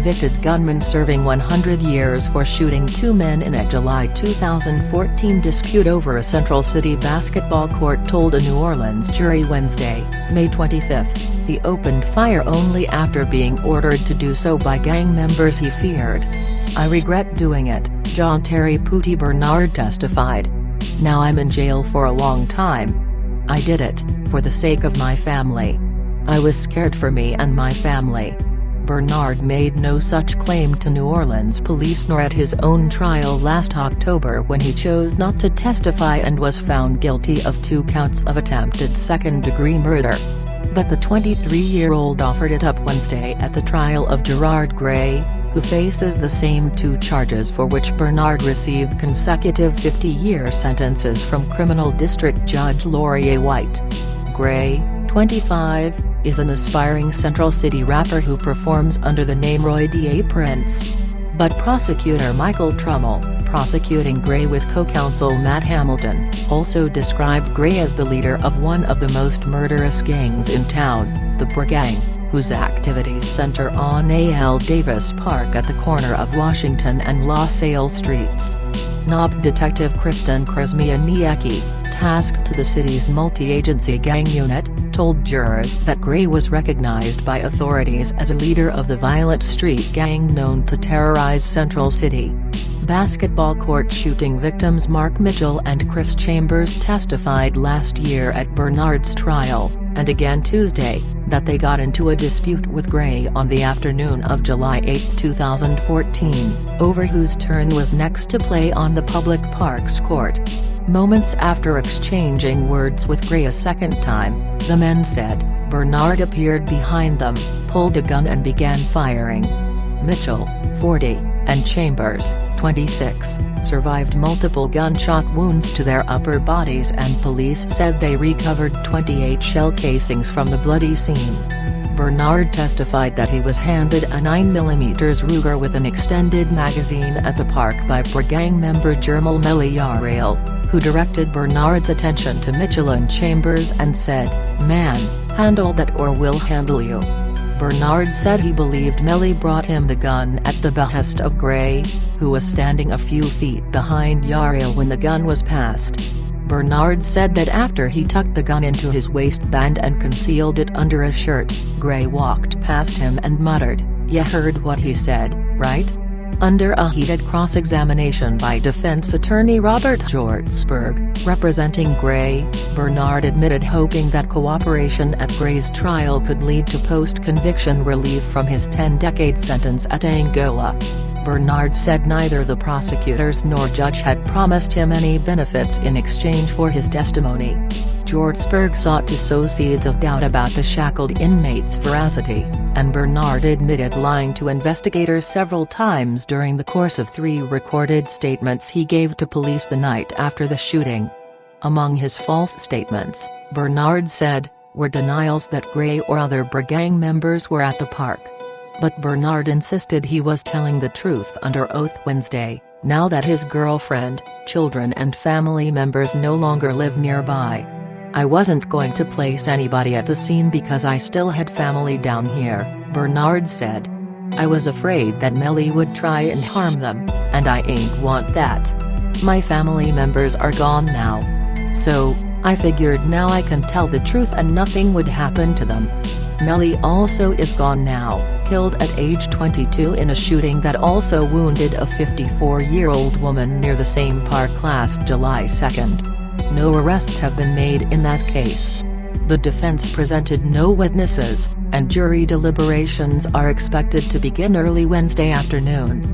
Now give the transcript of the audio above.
convicted gunman serving 100 years for shooting two men in a July 2014 dispute over a Central City basketball court told a New Orleans jury Wednesday, May 25, he opened fire only after being ordered to do so by gang members he feared. "I regret doing it," John Terry Pooty Bernard testified. "Now I'm in jail for a long time. I did it, for the sake of my family. I was scared for me and my family." Bernard made no such claim to New Orleans police nor at his own trial last October when he chose not to testify and was found guilty of 2 counts of attempted second-degree murder. But the 23-year-old offered it up Wednesday at the trial of Gerard Gray, who faces the same 2 charges for which Bernard received consecutive 50-year sentences from criminal district judge Laurier White. Gray, 25, is an aspiring Central City rapper who performs under the name Roy Da Prince. But prosecutor Michael Trummel, prosecuting Gray with co-counsel Matt Hamilton, also described Gray as the leader of one of the most murderous gangs in town, the Byrdgang, whose activities center on A.L. Davis Park at the corner of Washington and LaSalle Streets. NOB Detective Kristen Krasmianiecki, tasked to the city's multi-agency gang unit, told jurors that Gray was recognized by authorities as a leader of the violent street gang known to terrorize Central City. Basketball court shooting victims Mark Mitchell and Chris Chambers testified last year at Bernard's trial, and again Tuesday, that they got into a dispute with Gray on the afternoon of July 8, 2014, over whose turn was next to play on the public park's court. Moments after exchanging words with Gray a second time, the men said, Bernard appeared behind them, pulled a gun and began firing. Mitchell, 40, and Chambers, 26, survived multiple gunshot wounds to their upper bodies, and police said they recovered 28 shell casings from the bloody scene. Bernard testified that he was handed a 9mm Ruger with an extended magazine at the park by Byrdgang member Jermal Meliarail, who directed Bernard's attention to Mitchell and Chambers and said, "Man, handle that or we'll handle you." Bernard said he believed Melly brought him the gun at the behest of Gray, who was standing a few feet behind Yarail when the gun was passed. Bernard said that after he tucked the gun into his waistband and concealed it under a shirt, Gray walked past him and muttered, "You heard what he said, right?" Under a heated cross-examination by defense attorney Robert Jortsberg, representing Gray, Bernard admitted hoping that cooperation at Gray's trial could lead to post-conviction relief from his 10-decade sentence at Angola. Bernard said neither the prosecutors nor judge had promised him any benefits in exchange for his testimony. Jortsberg sought to sow seeds of doubt about the shackled inmate's veracity, and Bernard admitted lying to investigators several times during the course of 3 recorded statements he gave to police the night after the shooting. Among his false statements, Bernard said, were denials that Gray or other Byrdgang members were at the park. But Bernard insisted he was telling the truth under oath Wednesday, now that his girlfriend, children and family members no longer live nearby. "I wasn't going to place anybody at the scene because I still had family down here," Bernard said. "I was afraid that Melly would try and harm them, and I ain't want that. My family members are gone now. So, I figured now I can tell the truth and nothing would happen to them." Melly also is gone now, killed at age 22 in a shooting that also wounded a 54-year-old woman near the same park last July 2. No arrests have been made in that case. The defense presented no witnesses, and jury deliberations are expected to begin early Wednesday afternoon.